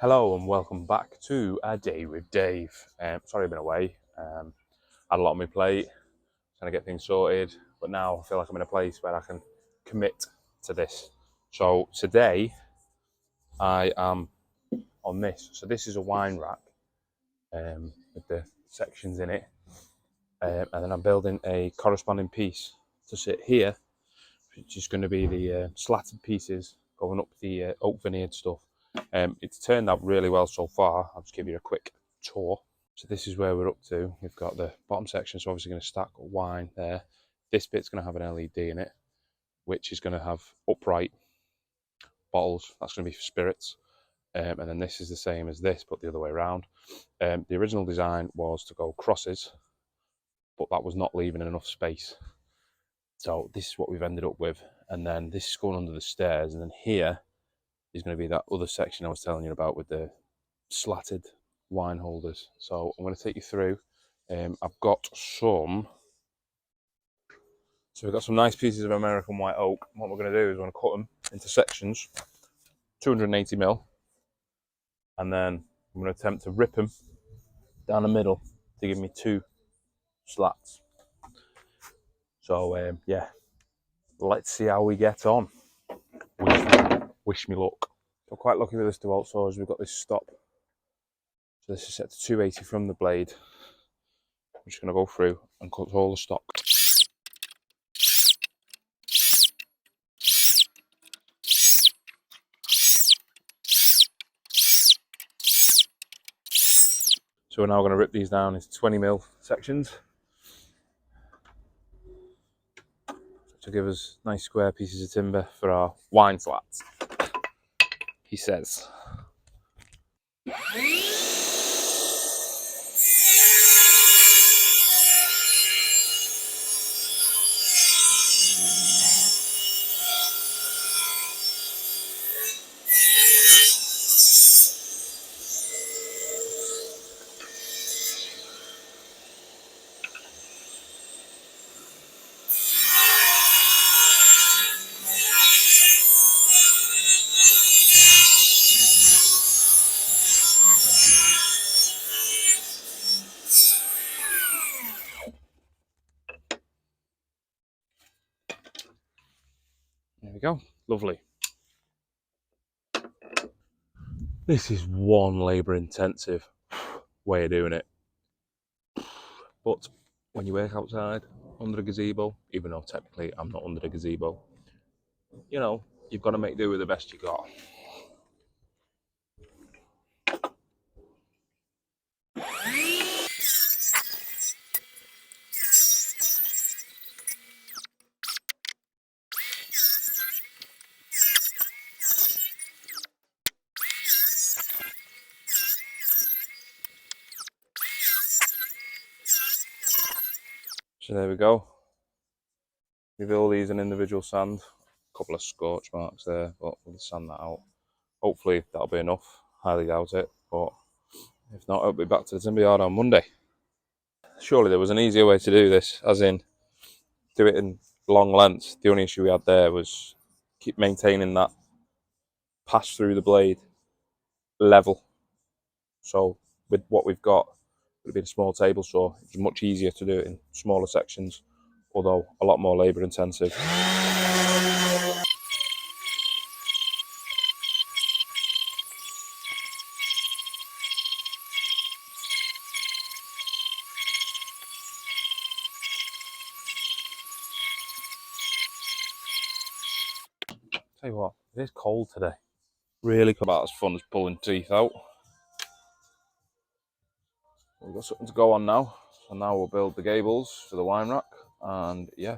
Hello and welcome back to A Day with Dave. Sorry I've been away. Had a lot on my plate, trying to get things sorted, but now I feel like I'm in a place where I can commit to this. So today I am on this. So this is a wine rack with the sections in it, and then I'm building a corresponding piece to sit here, which is going to be the slatted pieces going up the oak veneered stuff. It's turned out really well so far. I'll just give you a quick tour. So this is where we're up to. We've got the bottom section, so obviously going to stack wine there. This bit's going to have an LED in it, which is going to have upright bottles. That's going to be for spirits. And then this is the same as this, but the other way around. The original design was to go crosses, but that was not leaving enough space. So this is what we've ended up with. And then this is going under the stairs. And then here is going to be that other section I was telling you about with the slatted wine holders. So I'm going to take you through. I've got some. So we've got some nice pieces of American white oak. What we're going to do is we're going to cut them into sections, 280mm, and then I'm going to attempt to rip them down the middle to give me two slats. So yeah, let's see how we get on. Wish me luck. So quite lucky with this DeWalt saws, we've got this stop. So this is set to 280 from the blade. I'm just going to go through and cut all the stock. So we're now going to rip these down into 20mm sections to give us nice square pieces of timber for our wine slats, he says. There we go, lovely. This is one labour intensive way of doing it. But when you work outside under a gazebo, even though technically I'm not under a gazebo, you know, you've got to make do with the best you got. So there we go. Give all these an individual sand. A couple of scorch marks there, but we'll sand that out. Hopefully that'll be enough. Highly doubt it, but if not, I'll be back to the timber yard on Monday. Surely there was an easier way to do this, as in do it in long lengths. The only issue we had there was keep maintaining that pass through the blade level. So with what we've got, it would have been a small table saw. It's much easier to do it in smaller sections, although a lot more labour intensive. Tell you what, it is cold today. Really about as fun as pulling teeth out. We've got something to go on now. So now we'll build the gables for the wine rack and yeah,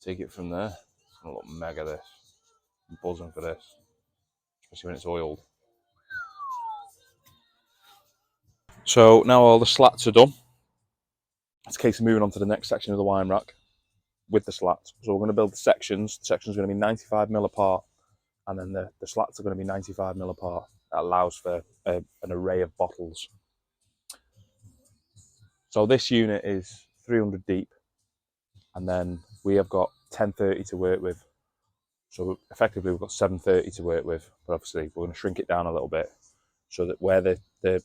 take it from there. It's gonna look mega this. I'm buzzing for this, especially when it's oiled. So now all the slats are done. It's a case of moving on to the next section of the wine rack with the slats. So we're going to build the sections. The sections are going to be 95mm apart, and then the slats are going to be 95mm apart. That allows for an array of bottles. So this unit is 300 deep, and then we have got 1030 to work with. So effectively we've got 730 to work with, but obviously we're going to shrink it down a little bit so that where the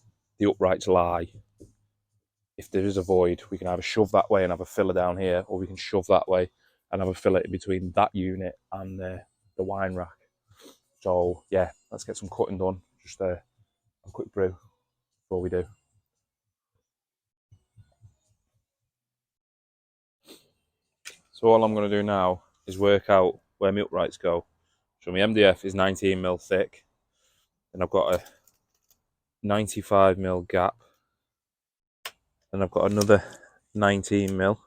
uprights lie, if there is a void, we can either shove that way and have a filler down here, or we can shove that way and have a filler in between that unit and the wine rack. So yeah, let's get some cutting done. Just a quick brew before we do. So all I'm going to do now is work out where my uprights go. So my MDF is 19mm thick, and I've got a 95mm gap, and I've got another 19mm,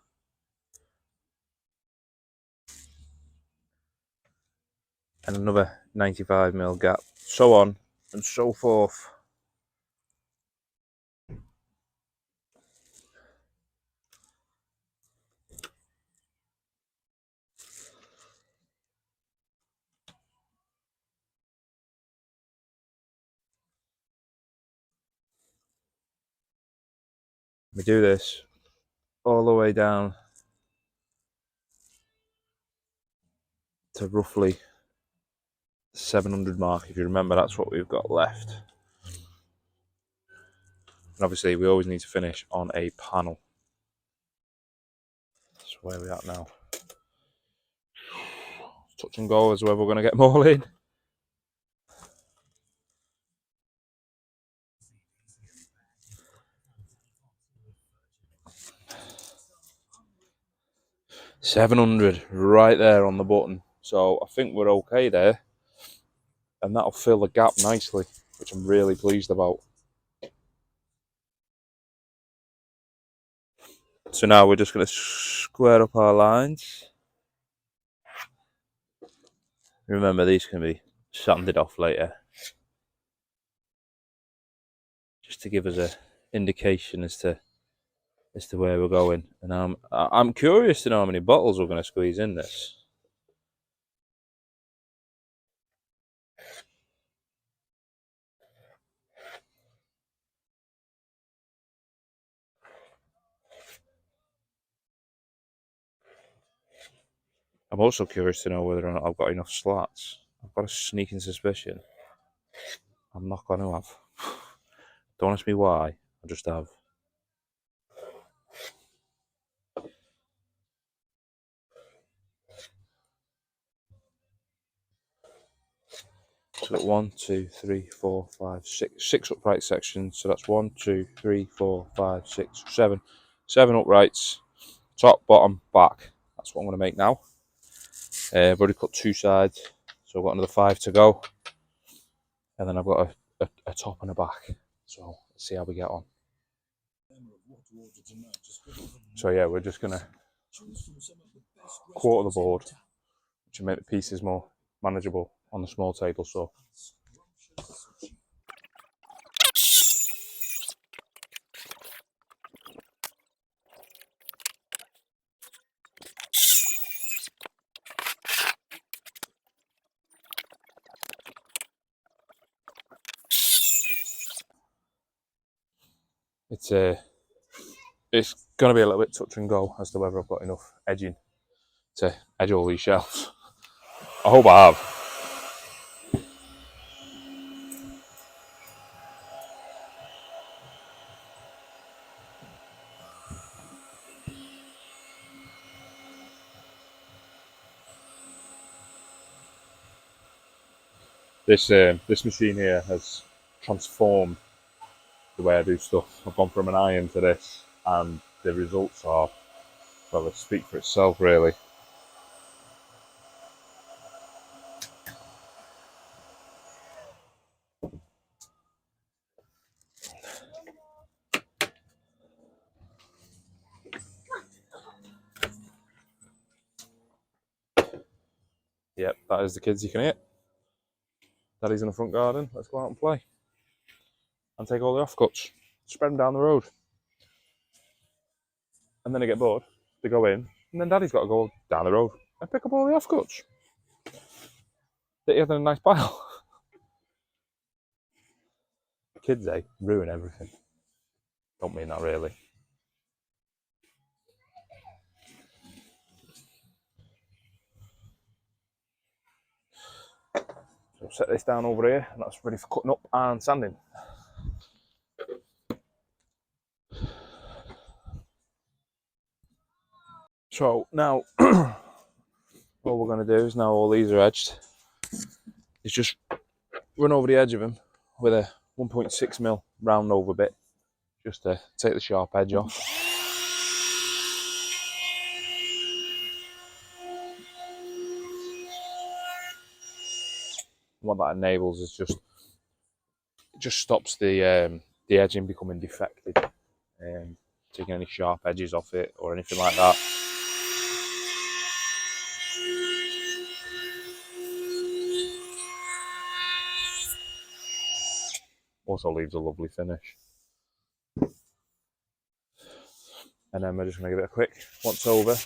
and another 95mm gap, so on and so forth. We do this all the way down to roughly 700 mark. If you remember, that's what we've got left. And obviously we always need to finish on a panel. That's where we're at now. Touch and go as whether we're going to get them all in. $700 right there on the button. So I think we're okay there. And that'll fill the gap nicely, which I'm really pleased about. So now we're just going to square up our lines. Remember, these can be sanded off later, just to give us an indication as to where we're going. And I'm curious to know how many bottles we're going to squeeze in this. I'm also curious to know whether or not I've got enough slats. I've got a sneaking suspicion I'm not going to have. Don't ask me why, I just have. So got 1, 2, 3, 4, 5, 6. 6 upright sections. So that's 1, 2, 3, 4, 5, 6, 7. 7 uprights. Top, bottom, back. That's what I'm going to make now. I've already cut 2 sides, so I've got another 5 to go. And then I've got a top and a back. So let's see how we get on. So yeah, we're just going to quarter the board, which will make the pieces more manageable on the small table saw. It's going to be a little bit touch and go as to whether I've got enough edging to edge all these shelves. I hope I have. This machine here has transformed the way I do stuff. I've gone from an iron to this, and the results are, well, they speak for itself, really. Yep, that is the kids you can hear. Daddy's in the front garden. Let's go out and play. And take all the offcuts. Spread them down the road. And then they get bored. They go in. And then Daddy's got to go down the road and pick up all the offcuts. That he had in a nice pile. Kids, ruin everything. Don't mean that, really. So set this down over here, and that's ready for cutting up and sanding. So now, what we're going to do is, now all these are edged, is just run over the edge of them with a 1.6mm round over bit, just to take the sharp edge off. What that enables is just stops the edging becoming defected, taking any sharp edges off it or anything like that. Also leaves a lovely finish. And then we're just going to give it a quick once over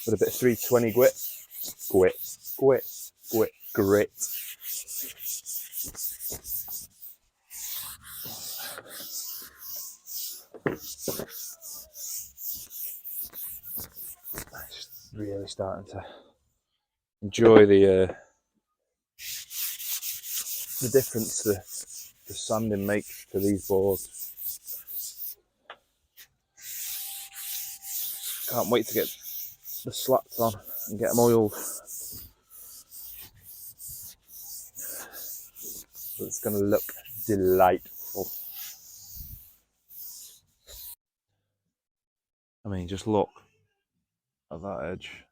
with a bit of 320 grit. Just really starting to enjoy the difference the sanding makes to these boards. Can't wait to get the slats on and get them oiled. So it's going to look delightful. I mean, just look at that edge.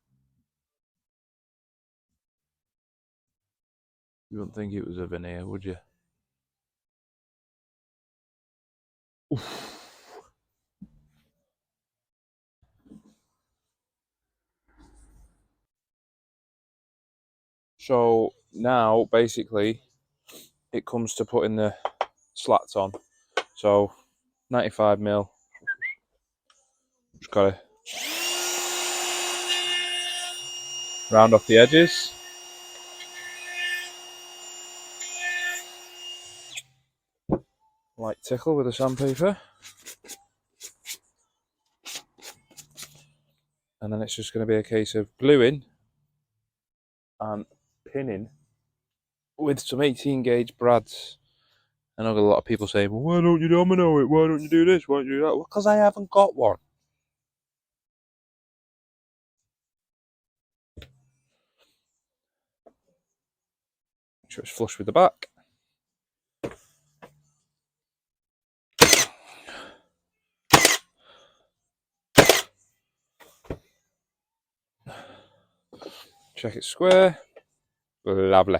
You wouldn't think it was a veneer, would you? Oof. So now, basically, it comes to putting the slats on. So 95mm. Just gotta round off the edges. Light tickle with the sandpaper. And then it's just going to be a case of gluing and pinning with some 18 gauge brads. I know a lot of people saying, well, why don't you domino it? Why don't you do this? Why don't you do that? Well, because I haven't got one. Make sure it's flush with the back. Check it's square. Lovely.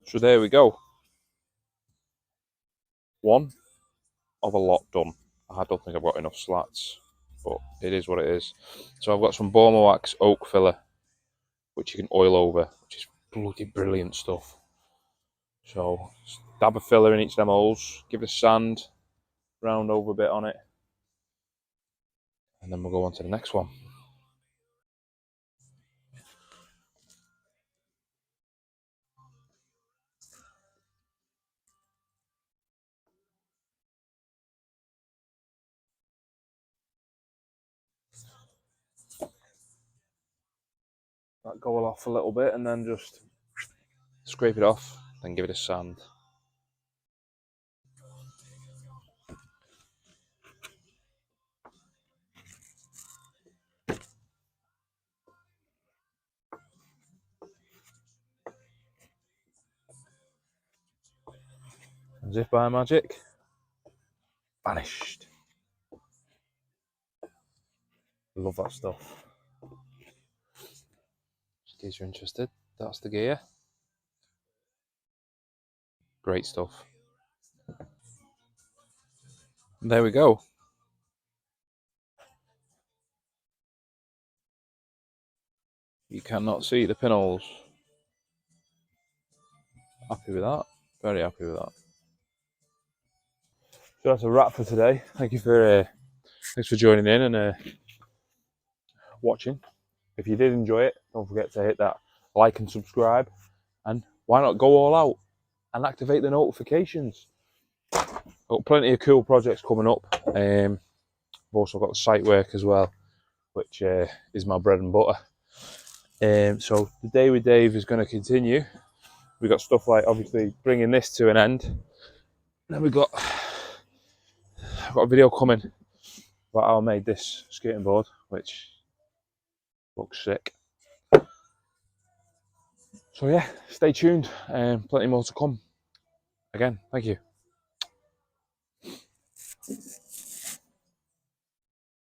So there we go. One of a lot done. I don't think I've got enough slats, but it is what it is. So I've got some Borma Wax oak filler, which you can oil over, which is bloody brilliant stuff. So dab a filler in each of them holes, give it a sand, round over a bit on it, and then we'll go on to the next one. That go off a little bit and then just scrape it off, then give it a sand. As if by magic, vanished. Love that stuff. In case you're interested, that's the gear. Great stuff. And there we go. You cannot see the pinholes. Happy with that. Very happy with that. So that's a wrap for today. Thanks for joining in and watching. If you did enjoy it, don't forget to hit that like and subscribe. And why not go all out and activate the notifications? Got plenty of cool projects coming up. I've also got site work as well, which is my bread and butter. So the day with Dave is going to continue. We've got stuff like obviously bringing this to an end. And then I've got a video coming about how I made this skating board, which looks sick. So yeah, stay tuned. Plenty more to come. Again, thank you.